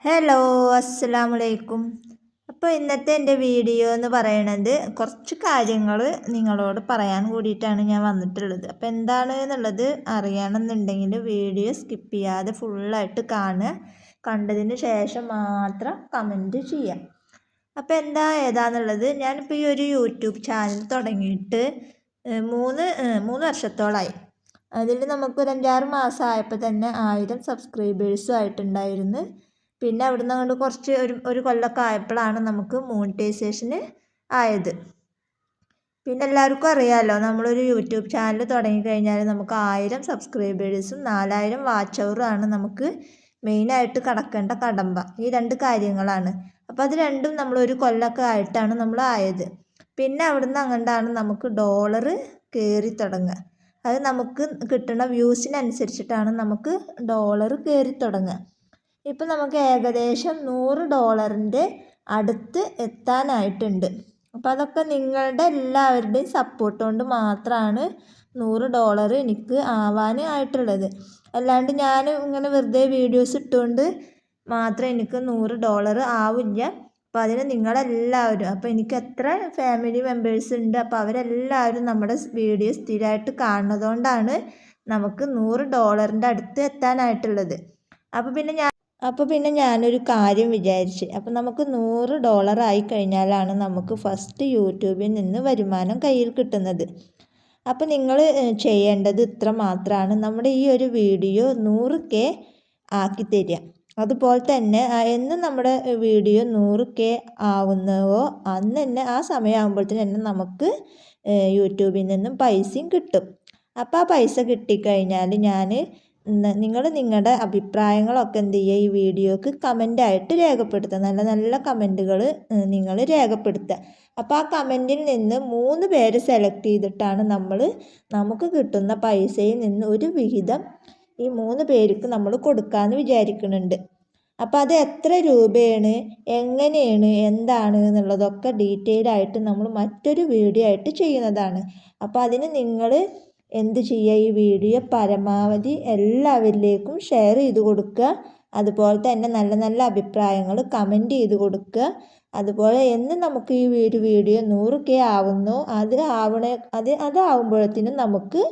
Hello, അസ്സലാമു അലൈക്കും. അപ്പോൾ ഇന്നത്തെ എൻ്റെ വീഡിയോ എന്ന് പറയണത് കുറച്ച് കാര്യങ്ങൾ നിങ്ങളോട് പറയാൻ കൂടിയിട്ടാണ് ഞാൻ വന്നിട്ടുള്ളത്. അപ്പോൾ എന്താണ് എന്നുള്ളത് അറിയണമെന്നുണ്ടെങ്കിൽ വീഡിയോ സ്കിപ്പ് ചെയ്യാതെ ഫുള്ളായിട്ട് കാണുക. കണ്ടതിന് ശേഷം മാത്രം കമൻറ്റ് ചെയ്യാം. അപ്പോൾ ഏതാണെന്നുള്ളത്, ഞാനിപ്പോൾ ഈ ഒരു യൂട്യൂബ് ചാനൽ തുടങ്ങിയിട്ട് മൂന്ന് വർഷത്തോളമായി. അതിൽ നമുക്കൊരു 5-6 മാസമായപ്പോൾ തന്നെ 1000 സബ്സ്ക്രൈബേഴ്സും ആയിട്ടുണ്ടായിരുന്നു. പിന്നെ അവിടുന്ന് അങ്ങോട്ട് കുറച്ച് ഒരു കൊല്ലമൊക്കെ ആയപ്പോഴാണ് നമുക്ക് മോണിറ്റൈസേഷൻ ആയത്. പിന്നെ എല്ലാവർക്കും അറിയാമല്ലോ, നമ്മളൊരു യൂട്യൂബ് ചാനൽ തുടങ്ങിക്കഴിഞ്ഞാൽ നമുക്ക് 1000 സബ്സ്ക്രൈബേഴ്സും 4000 വാച്ച് അവറുമാണ് നമുക്ക് മെയിനായിട്ട് കടക്കേണ്ട കടമ്പ. ഈ 2 കാര്യങ്ങളാണ്. അപ്പോൾ അത് രണ്ടും നമ്മളൊരു കൊല്ലമൊക്കെ ആയിട്ടാണ് നമ്മൾ ആയത്. പിന്നെ അവിടുന്ന് അങ്ങോട്ടാണ് നമുക്ക് ഡോളർ കയറി തുടങ്ങുക. അത് നമുക്ക് കിട്ടുന്ന വ്യൂസിനനുസരിച്ചിട്ടാണ് നമുക്ക് ഡോളർ കയറി തുടങ്ങുക. ഇപ്പം നമുക്ക് ഏകദേശം $100 അടുത്ത് എത്താനായിട്ടുണ്ട്. അപ്പോൾ അതൊക്കെ നിങ്ങളുടെ എല്ലാവരുടെയും സപ്പോർട്ട് കൊണ്ട് മാത്രമാണ് $100 എനിക്ക് ആവാനായിട്ടുള്ളത്. അല്ലാണ്ട് ഞാൻ ഇങ്ങനെ വെറുതെ വീഡിയോസ് ഇട്ടുകൊണ്ട് മാത്രം എനിക്ക് $100 ആവില്ല. അപ്പോൾ അതിന് നിങ്ങളെല്ലാവരും, അപ്പോൾ എനിക്ക് എത്ര ഫാമിലി മെമ്പേഴ്സ് ഉണ്ട്, അപ്പോൾ അവരെല്ലാവരും നമ്മുടെ വീഡിയോ സ്ഥിരമായിട്ട് കാണുന്നതുകൊണ്ടാണ് നമുക്ക് $100 അടുത്ത് എത്താനായിട്ടുള്ളത്. അപ്പോൾ പിന്നെ ഞാനൊരു കാര്യം വിചാരിച്ച്, അപ്പോൾ നമുക്ക് $100 ആയി കഴിഞ്ഞാലാണ് നമുക്ക് ഫസ്റ്റ് യൂട്യൂബിൽ നിന്ന് വരുമാനം കയ്യിൽ കിട്ടുന്നത്. അപ്പോൾ നിങ്ങൾ ചെയ്യേണ്ടത് ഇത്ര മാത്രമാണ്: നമ്മുടെ ഈ ഒരു വീഡിയോ 100K ആക്കി തരിക. അതുപോലെ തന്നെ എന്ന് നമ്മുടെ വീഡിയോ 100K ആവുന്നവോ അന്ന് തന്നെ ആ സമയമാകുമ്പോഴത്തേന് തന്നെ നമുക്ക് യൂട്യൂബിൽ നിന്നും പൈസയും കിട്ടും. അപ്പോൾ ആ പൈസ കിട്ടിക്കഴിഞ്ഞാൽ നിങ്ങൾ നിങ്ങളുടെ അഭിപ്രായങ്ങളൊക്കെ എന്ത് ചെയ്യുക, ഈ വീഡിയോക്ക് കമൻ്റായിട്ട് രേഖപ്പെടുത്തുക. നല്ല നല്ല കമൻറ്റുകൾ നിങ്ങൾ രേഖപ്പെടുത്തുക. അപ്പോൾ ആ കമൻറ്റിൽ നിന്ന് 3 പേര് സെലക്ട് ചെയ്തിട്ടാണ് നമുക്ക് കിട്ടുന്ന പൈസയിൽ നിന്ന് ഒരു വിഹിതം ഈ 3 പേർക്ക് നമ്മൾ കൊടുക്കാമെന്ന് വിചാരിക്കുന്നുണ്ട്. അപ്പോൾ അത് എത്ര രൂപയാണ്, എങ്ങനെയാണ്, എന്താണ് എന്നുള്ളതൊക്കെ ഡീറ്റെയിൽ ആയിട്ട് നമ്മൾ മറ്റൊരു വീഡിയോ ആയിട്ട് ചെയ്യുന്നതാണ്. അപ്പോൾ അതിന് നിങ്ങൾ എന്ത് ചെയ്യുക, ഈ വീഡിയോ പരമാവധി എല്ലാവരിലേക്കും ഷെയർ ചെയ്ത് കൊടുക്കുക. അതുപോലെ തന്നെ നല്ല നല്ല അഭിപ്രായങ്ങൾ കമൻറ്റ് ചെയ്ത് കൊടുക്കുക. അതുപോലെ എന്ന് നമുക്ക് ഈ ഒരു വീഡിയോ 100K ആവുന്നോ അതാവുമ്പോഴത്തേനും നമുക്ക്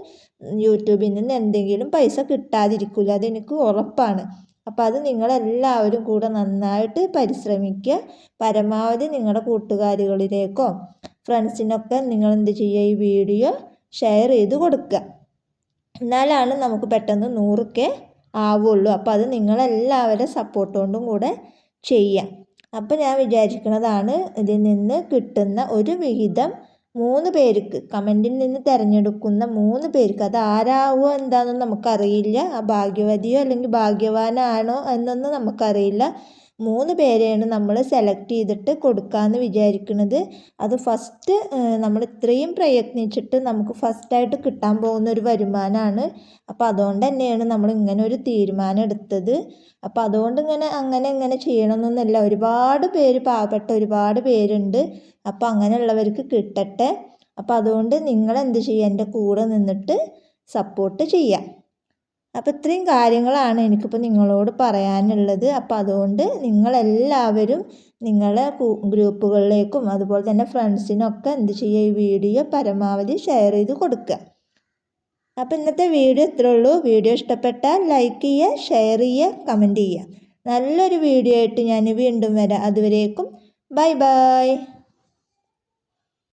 യൂട്യൂബിൽ നിന്ന് എന്തെങ്കിലും പൈസ കിട്ടാതിരിക്കില്ല, അതെനിക്ക് ഉറപ്പാണ്. അപ്പോൾ അത് നിങ്ങളെല്ലാവരും കൂടെ നന്നായിട്ട് പരിശ്രമിക്കുക. പരമാവധി നിങ്ങളുടെ കൂട്ടുകാരികളിലേക്കോ ഫ്രണ്ട്സിനൊക്കെ നിങ്ങൾ എന്ത് ചെയ്യുക, ഈ വീഡിയോ ഷെയർ ചെയ്ത് കൊടുക്കുക. എന്നാലാണ് നമുക്ക് പെട്ടെന്ന് 100K ആവുള്ളൂ. അപ്പോൾ അത് നിങ്ങളെല്ലാവരുടെ സപ്പോർട്ട് കൊണ്ടും കൂടെ ചെയ്യാം. അപ്പോൾ ഞാൻ വിചാരിക്കുന്നതാണ്, ഇതിൽ നിന്ന് കിട്ടുന്ന ഒരു വിഹിതം 3 പേർക്ക്, കമൻറ്റിൽ നിന്ന് തിരഞ്ഞെടുക്കുന്ന 3 പേർക്ക്, അത് ആരാവോ എന്താണെന്നൊന്നും നമുക്കറിയില്ല, ആ ഭാഗ്യവതിയോ അല്ലെങ്കിൽ ഭാഗ്യവാനാണോ എന്നൊന്നും നമുക്കറിയില്ല. 3 പേരെയാണ് നമ്മൾ സെലക്ട് ചെയ്തിട്ട് കൊടുക്കാമെന്ന് വിചാരിക്കുന്നത്. അത് ഫസ്റ്റ് നമ്മൾ ഇത്രയും പ്രയത്നിച്ചിട്ട് നമുക്ക് ഫസ്റ്റായിട്ട് കിട്ടാൻ പോകുന്ന ഒരു വരുമാനമാണ്. അപ്പോൾ അതുകൊണ്ട് തന്നെയാണ് നമ്മൾ ഇങ്ങനെ ഒരു തീരുമാനം എടുത്തത്. അപ്പോൾ അതുകൊണ്ട് ഇങ്ങനെ ചെയ്യണമെന്നൊന്നുമില്ല. ഒരുപാട് പേര്, പാവപ്പെട്ട ഒരുപാട് പേരുണ്ട്. അപ്പോൾ അങ്ങനെയുള്ളവർക്ക് കിട്ടട്ടെ. അപ്പോൾ അതുകൊണ്ട് നിങ്ങളെന്ത് ചെയ്യുക, എൻ്റെ കൂടെ നിന്നിട്ട് സപ്പോർട്ട് ചെയ്യുക. അപ്പോൾ ഇത്രയും കാര്യങ്ങളാണ് എനിക്കിപ്പോൾ നിങ്ങളോട് പറയാനുള്ളത്. അപ്പോൾ അതുകൊണ്ട് നിങ്ങളെല്ലാവരും നിങ്ങളെ ഗ്രൂപ്പുകളിലേക്കും അതുപോലെ തന്നെ ഫ്രണ്ട്സിനൊക്കെ എന്ത് ചെയ്യുക, ഈ വീഡിയോ പരമാവധി ഷെയർ ചെയ്ത് കൊടുക്കുക. അപ്പോൾ ഇന്നത്തെ വീഡിയോ ഇത്രേ ഉള്ളൂ. വീഡിയോ ഇഷ്ടപ്പെട്ടാൽ ലൈക്ക് ചെയ്യുക, ഷെയർ ചെയ്യുക, കമൻറ്റ് ചെയ്യുക. നല്ലൊരു വീഡിയോ ആയിട്ട് ഞാൻ വീണ്ടും വരാം. അതുവരേക്കും ബൈ ബൈ.